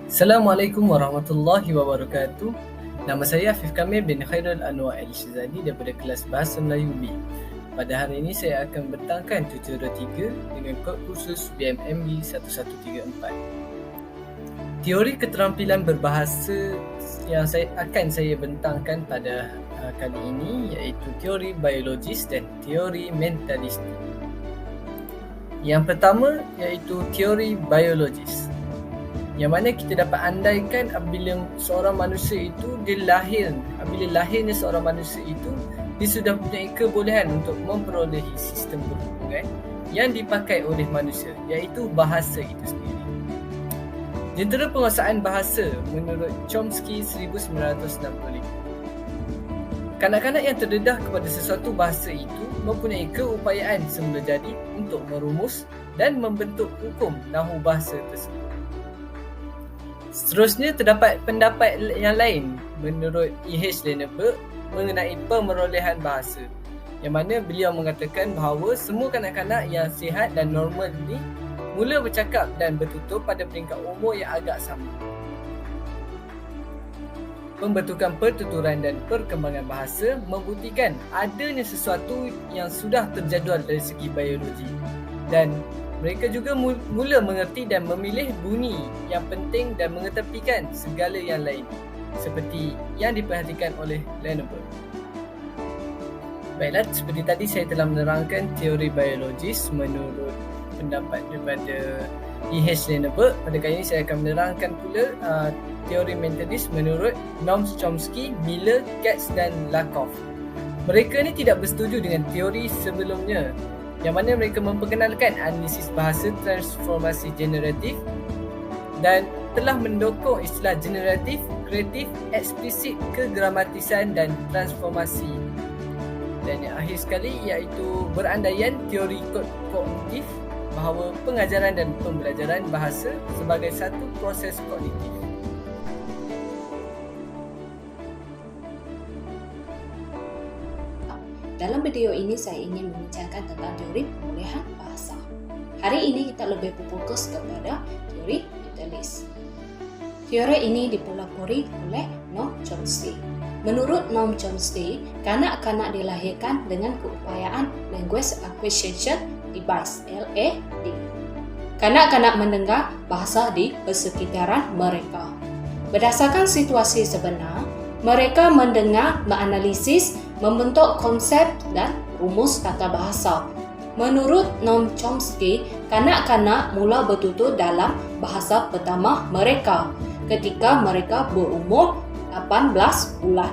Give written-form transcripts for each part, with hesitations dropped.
Assalamualaikum warahmatullahi wabarakatuh. Nama saya Afif Kamil bin Khairul Anwar Al-Shazali daripada kelas Bahasa Melayu B. Pada hari ini saya akan bentangkan tutorial 3 dengan kod kursus BMMB 1134. Teori keterampilan berbahasa yang saya bentangkan pada kali ini iaitu teori biologis dan teori mentalistik. Yang pertama iaitu teori biologis, yang mana kita dapat andaikan apabila seorang manusia itu apabila lahirnya seorang manusia itu, dia sudah mempunyai kebolehan untuk memperolehi sistem perhubungan yang dipakai oleh manusia, iaitu bahasa itu sendiri. Jentera penguasaan bahasa menurut Chomsky 1965. Kanak-kanak yang terdedah kepada sesuatu bahasa itu mempunyai keupayaan semula jadi untuk merumus dan membentuk hukum nahu bahasa tersebut. Seterusnya, terdapat pendapat yang lain menurut E.H. Lenneberg mengenai pemerolehan bahasa, yang mana beliau mengatakan bahawa semua kanak-kanak yang sihat dan normal ini mula bercakap dan bertutur pada peringkat umur yang agak sama. Pembentukan pertuturan dan perkembangan bahasa membuktikan adanya sesuatu yang sudah terjadual dari segi biologi, dan mereka juga mula mengerti dan memilih bunyi yang penting dan mengetepikan segala yang lain, seperti yang diperhatikan oleh Lenneberg. Baiklah, seperti tadi saya telah menerangkan teori biologis menurut pendapat daripada E.H. Lenneberg. Pada kali ini saya akan menerangkan pula teori mentalis menurut Noam Chomsky, Miller, Katz dan Lakoff. Mereka ni tidak bersetuju dengan teori sebelumnya, yang mana mereka memperkenalkan analisis bahasa transformasi generatif dan telah mendokong istilah generatif, kreatif, eksplisit, kegramatisan dan transformasi. Dan yang akhir sekali iaitu berandaian teori kognitif bahawa pengajaran dan pembelajaran bahasa sebagai satu proses kognitif. Dalam video ini saya ingin membincangkan tentang teori pemulihan bahasa. Hari ini kita lebih berfokus kepada teori mentalis. Teori ini dipelopori oleh Noam Chomsky. Menurut Noam Chomsky, kanak-kanak dilahirkan dengan keupayaan Language Acquisition Device (LAD). Kanak-kanak mendengar bahasa di persekitaran mereka. Berdasarkan situasi sebenar, mereka mendengar, menganalisis, membentuk konsep dan rumus tata bahasa. Menurut Noam Chomsky, kanak-kanak mula bertutur dalam bahasa pertama mereka ketika mereka berumur 18 bulan.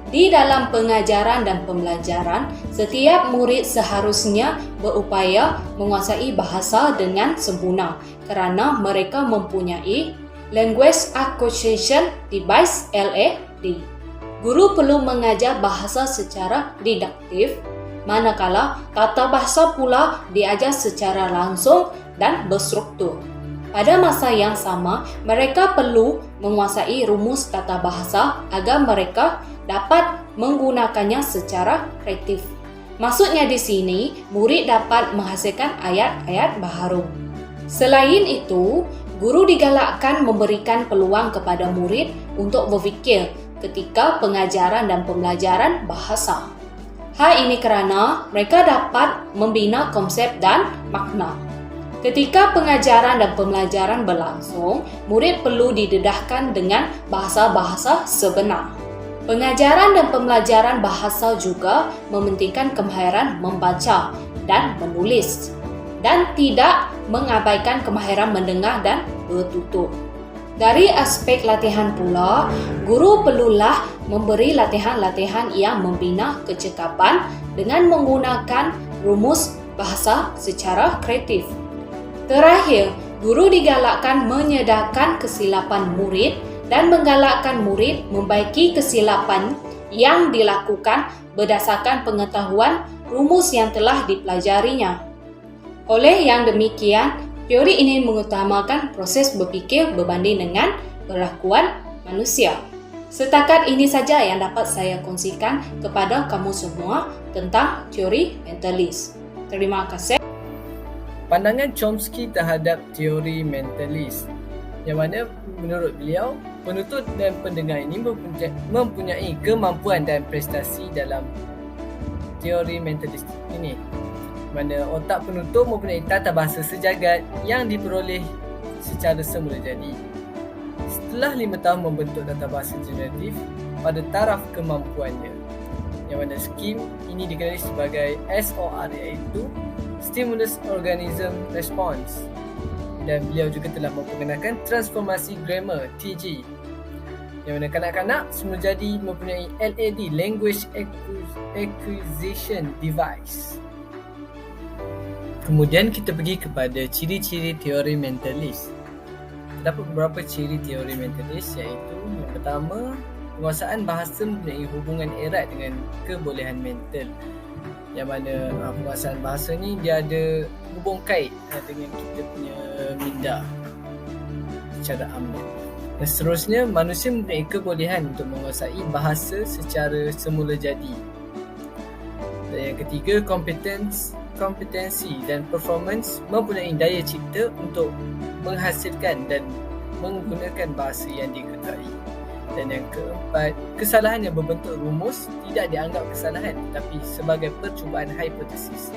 Di dalam pengajaran dan pembelajaran, setiap murid seharusnya berupaya menguasai bahasa dengan sempurna kerana mereka mempunyai Language Acquisition Device (LAD). Guru perlu mengajar bahasa secara didaktif, manakala tata bahasa pula diajar secara langsung dan berstruktur. Pada masa yang sama, mereka perlu menguasai rumus tata bahasa agar mereka dapat menggunakannya secara kreatif. Maksudnya di sini, murid dapat menghasilkan ayat-ayat baharu. Selain itu, guru digalakkan memberikan peluang kepada murid untuk berfikir ketika pengajaran dan pembelajaran bahasa. Hal ini kerana mereka dapat membina konsep dan makna. Ketika pengajaran dan pembelajaran berlangsung, murid perlu didedahkan dengan bahasa-bahasa sebenar. Pengajaran dan pembelajaran bahasa juga mementingkan kemahiran membaca dan menulis, dan tidak mengabaikan kemahiran mendengar dan bertutur. Dari aspek latihan pula, guru perlulah memberi latihan-latihan yang membina kecekapan dengan menggunakan rumus bahasa secara kreatif. Terakhir, guru digalakkan menyedarkan kesilapan murid dan menggalakkan murid membaiki kesilapan yang dilakukan berdasarkan pengetahuan rumus yang telah dipelajarinya. Oleh yang demikian, teori ini mengutamakan proses berfikir berbanding dengan perlakuan manusia. Setakat ini saja yang dapat saya kongsikan kepada kamu semua tentang teori mentalis. Terima kasih. Pandangan Chomsky terhadap teori mentalis. yang mana menurut beliau penutur dan pendengar ini mempunyai kemampuan dan prestasi dalam teori mentalis ini, mana otak penutur mempunyai tata bahasa sejagat yang diperoleh secara semula jadi. Setelah 5 tahun membentuk tata bahasa generatif pada taraf kemampuannya, yang mana skim ini dikenali sebagai SOR, iaitu Stimulus Organism Response, dan beliau juga telah memperkenalkan transformasi grammar TG, yang mana kanak-kanak semula jadi mempunyai LAD, Language Acquisition Device. Kemudian kita pergi kepada ciri-ciri teori mentalis. Terdapat beberapa ciri teori mentalis, iaitu yang pertama, penguasaan bahasa mempunyai hubungan erat dengan kebolehan mental, yang mana penguasaan bahasa ni dia ada hubung kait dengan kita punya minda secara amnya. Dan seterusnya, manusia mempunyai kebolehan untuk menguasai bahasa secara semula jadi. Dan yang ketiga, kompetensi dan performance mempunyai daya cipta untuk menghasilkan dan menggunakan bahasa yang diketahui. Dan yang keempat, kesalahan yang berbentuk rumus tidak dianggap kesalahan tetapi sebagai percubaan hipotesis.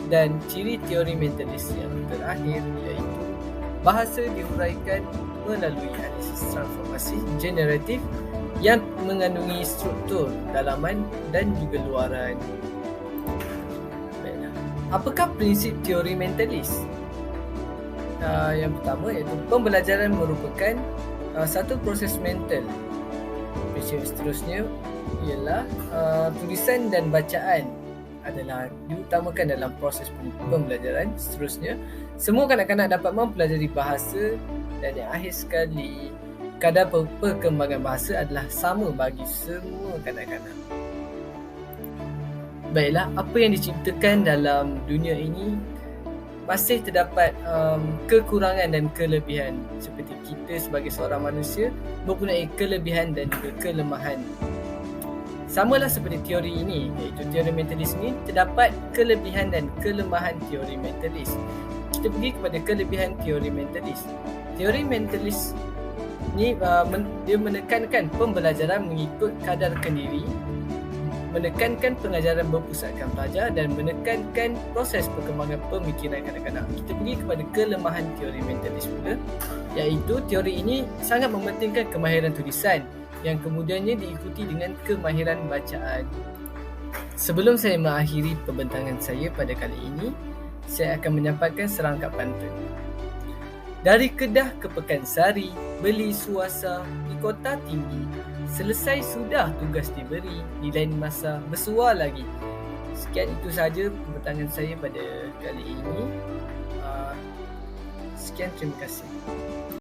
Dan ciri teori mentalis yang terakhir, iaitu bahasa dihuraikan melalui analisis transformasi generatif yang mengandungi struktur dalaman dan juga luaran. Baiklah, apakah prinsip teori mentalis? Yang pertama, iaitu pembelajaran merupakan satu proses mental. Prinsip seterusnya ialah tulisan dan bacaan adalah diutamakan dalam proses pembelajaran. Seterusnya, semua kanak-kanak dapat mempelajari bahasa, dan yang akhir sekali, kadar perkembangan bahasa adalah sama bagi semua kanak-kanak. Baiklah, apa yang diciptakan dalam dunia ini masih terdapat kekurangan dan kelebihan. Seperti kita sebagai seorang manusia mempunyai kelebihan dan juga kelemahan. Samalah seperti teori ini, iaitu teori mentalis ini terdapat kelebihan dan kelemahan teori mentalis. Kita pergi kepada kelebihan teori mentalis. Teori mentalis ni dia menekankan pembelajaran mengikut kadar kendiri, menekankan pengajaran berpusatkan pelajar, dan menekankan proses perkembangan pemikiran kanak-kanak. Kita pergi kepada kelemahan teori mentalis pula, iaitu teori ini sangat mementingkan kemahiran tulisan yang kemudiannya diikuti dengan kemahiran bacaan. Sebelum saya mengakhiri pembentangan saya pada kali ini, saya akan menyampaikan serangkap pantun. Dari Kedah ke Pekansari, beli suasa di kota tinggi. Selesai sudah tugas diberi, di lain masa bersuar lagi. Sekian itu sahaja pembentangan saya pada kali ini. Sekian, terima kasih.